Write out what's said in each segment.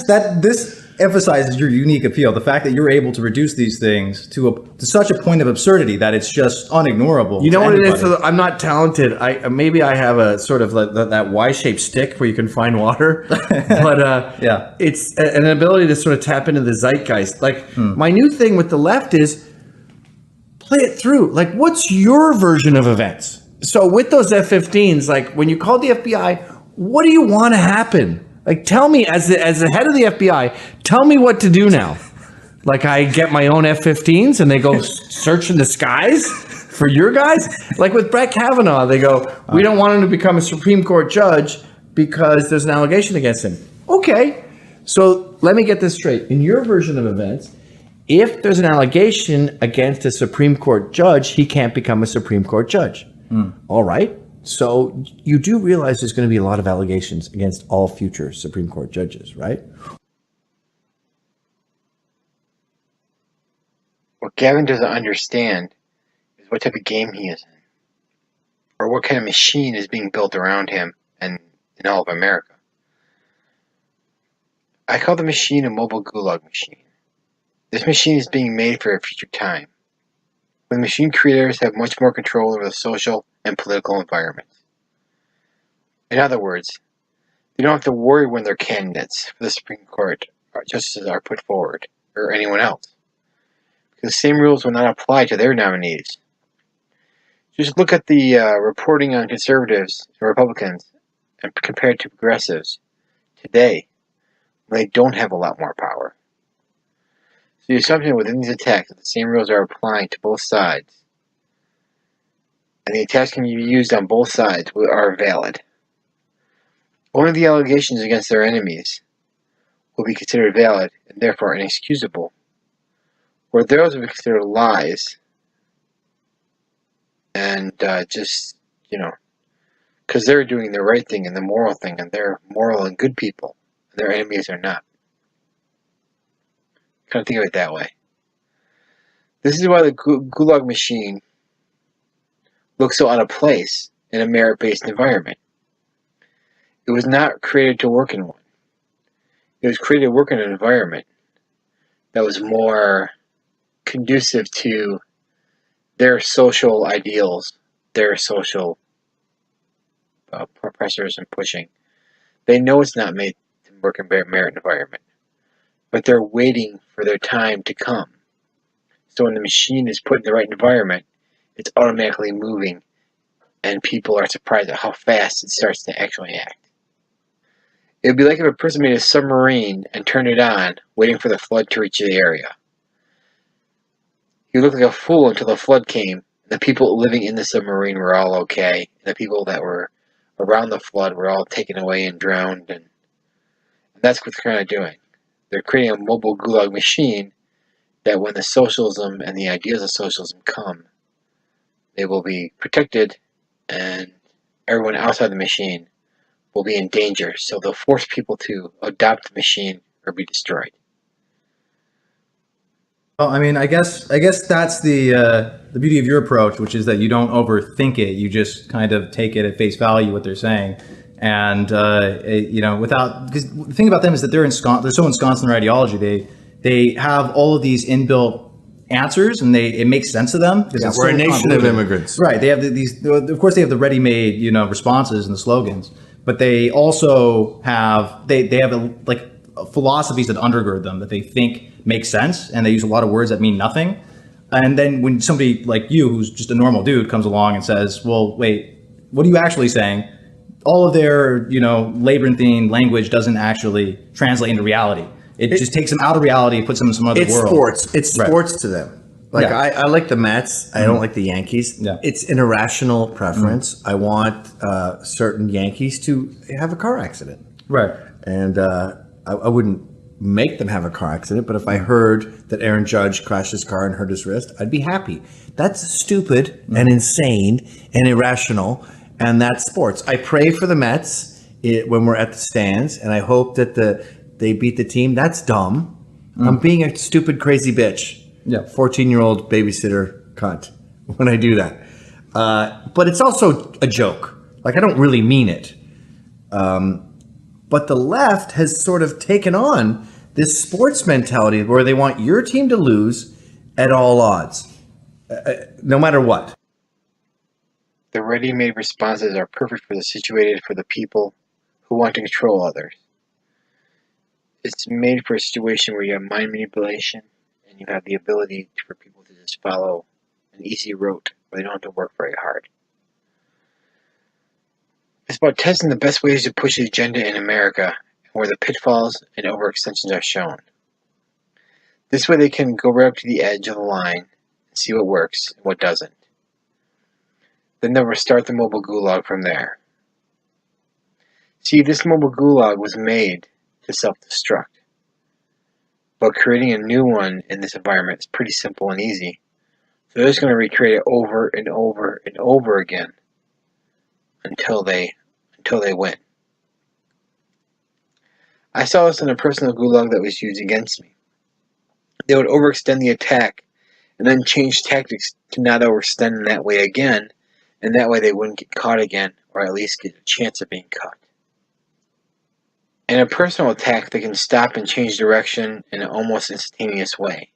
that this emphasizes your unique appeal. The fact that you're able to reduce these things to such a point of absurdity that it's just unignorable. You know what it is? I'm not talented. Maybe I have a sort of that Y-shaped stick where you can find water, but yeah, it's an ability to sort of tap into the zeitgeist. Like my new thing with the left is play it through. Like, what's your version of events? So with those F-15s, like when you called the FBI, what do you want to happen? Like, tell me, as the head of the FBI, tell me what to do now. Like, I get my own F-15s and they go search in the skies for your guys? Like with Brett Kavanaugh, they go, we don't want him to become a Supreme Court judge because there's an allegation against him. Okay, so let me get this straight. In your version of events, if there's an allegation against a Supreme Court judge, he can't become a Supreme Court judge. All right. So you do realize there's going to be a lot of allegations against all future Supreme Court judges, right? What Gavin doesn't understand is what type of game he is in, or what kind of machine is being built around him and in all of America. I call the machine a mobile gulag machine. This machine is being made for a future time, when machine creators have much more control over the social and political environment. In other words, they don't have to worry when their candidates for the Supreme Court justices are put forward, or anyone else, because the same rules will not apply to their nominees. Just look at the reporting on conservatives and Republicans and compared to progressives today, when they don't have a lot more power. So the assumption within these attacks that the same rules are applying to both sides, and the attacks can be used on both sides, are valid. Only the allegations against their enemies will be considered valid and therefore inexcusable, where those will be considered lies and just, because they're doing the right thing and the moral thing, and they're moral and good people, and their enemies are not. Kind of think of it that way. This is why the gulag machine looks so out of place in a merit-based environment. It was not created to work in one. It was created to work in an environment that was more conducive to their social ideals, their social pressures and pushing. They know it's not made to work in a merit environment, but they're waiting for their time to come. So when the machine is put in the right environment, it's automatically moving, and people are surprised at how fast it starts to actually act. It would be like if a person made a submarine and turned it on, waiting for the flood to reach the area. He looked like a fool until the flood came, and the people living in the submarine were all okay, and the people that were around the flood were all taken away and drowned, and that's what they're kind of doing. They're creating a mobile gulag machine that when the socialism and the ideas of socialism come, they will be protected, and everyone outside the machine will be in danger. So they'll force people to adopt the machine or be destroyed. Well, I mean, I guess that's the beauty of your approach, which is that you don't overthink it. You just kind of take it at face value what they're saying, and without, because the thing about them is that they're so ensconced in their ideology. They have all of these inbuilt answers, and it makes sense to them. Yeah, we're a nation of immigrants, right? They have these. Of course, they have the ready-made responses and the slogans, but they also have they have philosophies that undergird them that they think make sense, and they use a lot of words that mean nothing. And then when somebody like you, who's just a normal dude, comes along and says, "Well, wait, what are you actually saying?" All of their labyrinthine language doesn't actually translate into reality. It just takes them out of reality, puts them in some other world. It's sports to them. Like, yeah. I like the Mets. I don't like the Yankees. Yeah. It's an irrational preference. I want certain Yankees to have a car accident. Right. And I wouldn't make them have a car accident, but if I heard that Aaron Judge crashed his car and hurt his wrist, I'd be happy. That's stupid and insane and irrational, and that's sports. I pray for the Mets when we're at the stands, and I hope that they beat the team. That's dumb. I'm being a stupid, crazy bitch. Yeah, 14-year-old babysitter cunt when I do that. But it's also a joke. Like, I don't really mean it. But the left has sort of taken on this sports mentality where they want your team to lose at all odds, no matter what. The ready-made responses are perfect for the people who want to control others. It's made for a situation where you have mind manipulation and you have the ability for people to just follow an easy route where they don't have to work very hard. It's about testing the best ways to push the agenda in America and where the pitfalls and overextensions are shown. This way they can go right up to the edge of the line and see what works and what doesn't. Then they'll restart the mobile gulag from there. See, this mobile gulag was made to self-destruct. But creating a new one in this environment is pretty simple and easy. So they're just going to recreate it over and over and over again until they win. I saw this in a personal gulag that was used against me. They would overextend the attack and then change tactics to not overextend in that way again, and that way they wouldn't get caught again, or at least get a chance of being caught. In a personal attack, they can stop and change direction in an almost instantaneous way.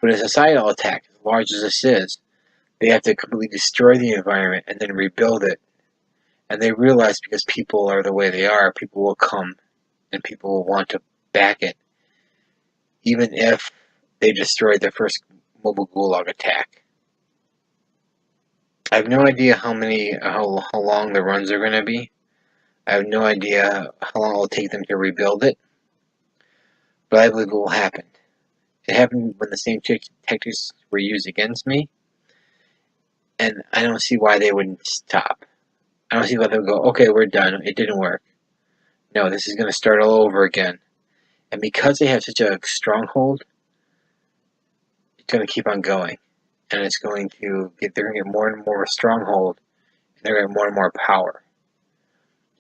But in a societal attack, as large as this is, they have to completely destroy the environment and then rebuild it. And they realize because people are the way they are, people will come and people will want to back it, even if they destroyed their first mobile gulag attack. I have no idea how long the runs are going to be. I have no idea how long it will take them to rebuild it, but I believe it will happen. It happened when the same tactics were used against me, and I don't see why they wouldn't stop. I don't see why they would go, okay, we're done, it didn't work. No, this is going to start all over again. And because they have such a stronghold, it's going to keep on going. And it's going to get, they're going to get more and more of a stronghold, and they're going to get more and more power.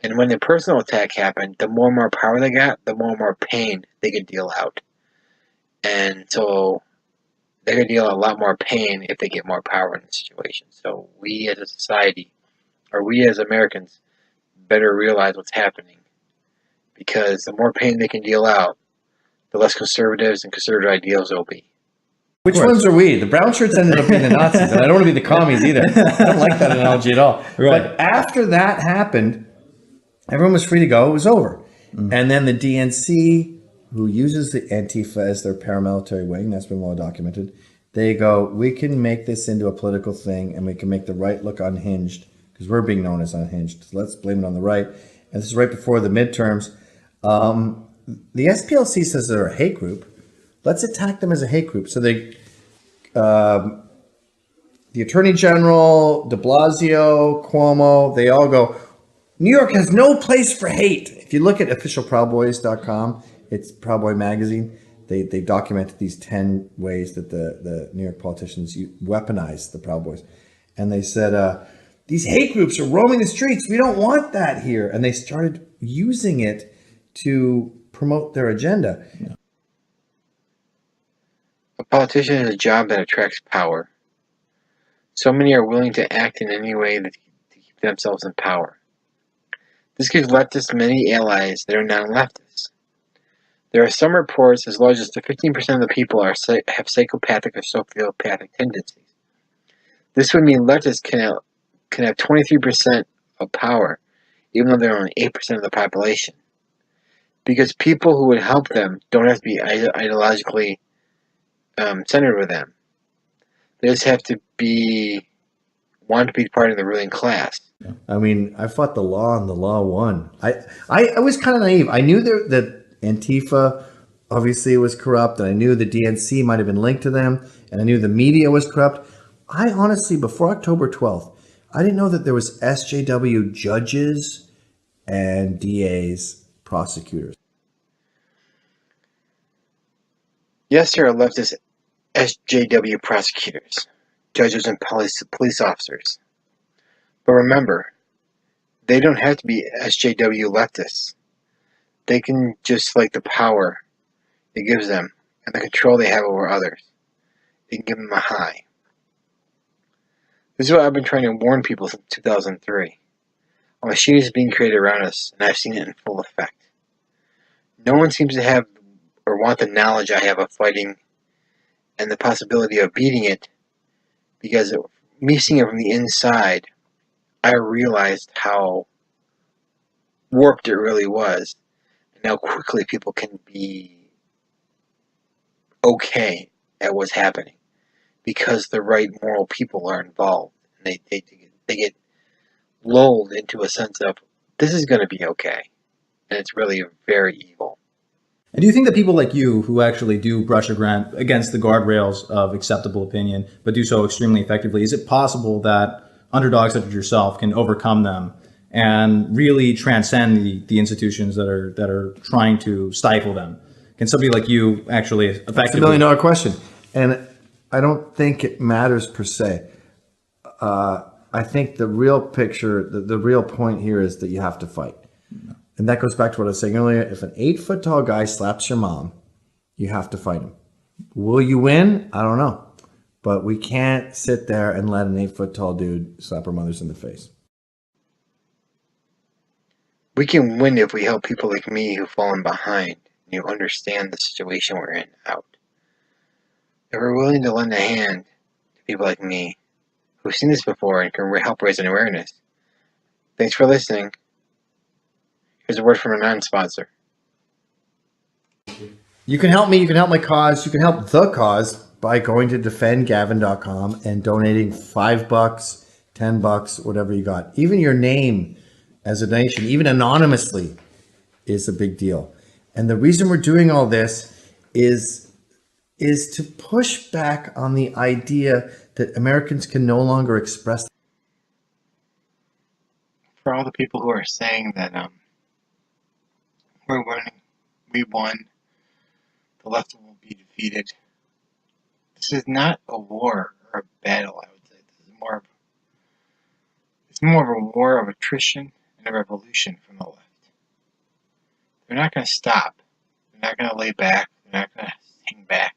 And when the personal attack happened, the more and more power they got, the more and more pain they could deal out. And so they're going to deal a lot more pain if they get more power in the situation. So we as a society, or we as Americans, better realize what's happening. Because the more pain they can deal out, the less conservatives and conservative ideals there will be. Which ones are we? The brown shirts ended up being the Nazis, and I don't want to be the commies either. I don't like that analogy at all. Right. But after that happened, everyone was free to go. It was over. And then the DNC, who uses the Antifa as their paramilitary wing, that's been well documented, they go, we can make this into a political thing, and we can make the right look unhinged, because we're being known as unhinged. So let's blame it on the right. And this is right before the midterms. The SPLC says they're a hate group. Let's attack them as a hate group. So they, the Attorney General, de Blasio, Cuomo, they all go, New York has no place for hate. If you look at officialproudboys.com, it's Proud Boy magazine. They documented these 10 ways that the New York politicians weaponize the Proud Boys. And they said, these hate groups are roaming the streets. We don't want that here. And they started using it to promote their agenda. Yeah. A politician is a job that attracts power. So many are willing to act in any way to keep themselves in power. This gives leftists many allies that are non-leftists. There are some reports as large as 15% of the people have psychopathic or sociopathic tendencies. This would mean leftists can have 23% of power, even though they're only 8% of the population. Because people who would help them don't have to be ideologically centered with them. They just have to want to be part of the ruling class. I mean, I fought the law and the law won. I was kind of naive. I knew that Antifa obviously was corrupt, and I knew the DNC might have been linked to them, and I knew the media was corrupt. I honestly, before October 12th, I didn't know that there was SJW judges and DAs, prosecutors. Yes, there are leftist SJW prosecutors, judges, and police officers. But remember, they don't have to be SJW leftists. They can just like the power it gives them and the control they have over others. It can give them a high. This is what I've been trying to warn people since 2003. A machine is being created around us, and I've seen it in full effect. No one seems to have or want the knowledge I have of fighting and the possibility of beating it, because me seeing it from the inside, I realized how warped it really was, and how quickly people can be okay at what's happening because the right moral people are involved. And they get lulled into a sense of this is going to be okay, and it's really very evil. And do you think that people like you who actually do brush against the guardrails of acceptable opinion, but do so extremely effectively, is it possible that underdogs such as yourself can overcome them and really transcend the institutions that are trying to stifle them? Can somebody like you actually It's a effectively? $1 million question. And I don't think it matters per se. I think the real picture, the real point here is that you have to fight. And that goes back to what I was saying earlier. If an 8 foot tall guy slaps your mom, you have to fight him. Will you win? I don't know. But we can't sit there and let an 8 foot tall dude slap our mothers in the face. We can win if we help people like me who've fallen behind and who understand the situation we're in out. If we're willing to lend a hand to people like me who've seen this before and can help raise an awareness. Thanks for listening. Here's a word from a non-sponsor. You can help me. You can help my cause. You can help the cause by going to defendgavin.com and donating $5, $10, whatever you got. Even your name as a donation, even anonymously, is a big deal. And the reason we're doing all this is to push back on the idea that Americans can no longer express. For all the people who are saying that we're winning, we won, the left will be defeated. This is not a war or a battle, I would say. This is more of a war of attrition and a revolution from the left. They're not going to stop. They're not going to lay back. They're not going to hang back.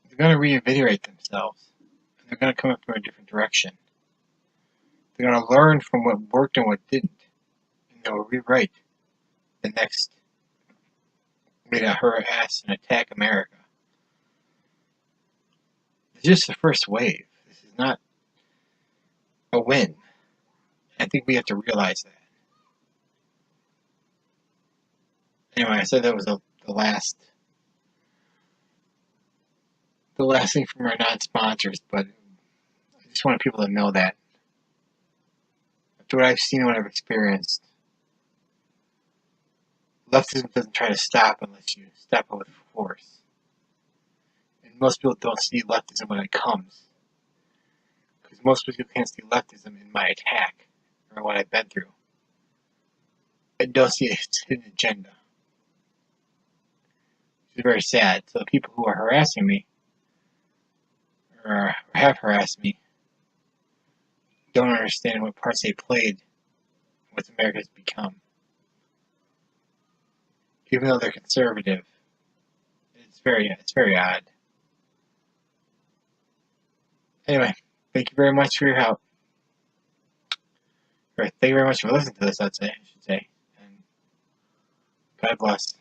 They're going to reinvigorate themselves. And they're going to come up from a different direction. They're going to learn from what worked and what didn't. And they'll rewrite the next way to harass and attack America. It's just the first wave. This is not a win. I think we have to realize that. Anyway, I said that was the last thing from our non-sponsors, but I just want people to know that after what I've seen and what I've experienced, leftism doesn't try to stop unless you stop it with force. And most people don't see leftism when it comes, because most people can't see leftism in my attack or what I've been through. I don't see its hidden agenda. It's very sad. So the people who are harassing me or have harassed me don't understand what parts they played in what America's become. Even though they're conservative, it's very odd. Anyway, thank you very much for your help. Or thank you very much for listening to this, I should say. And God bless.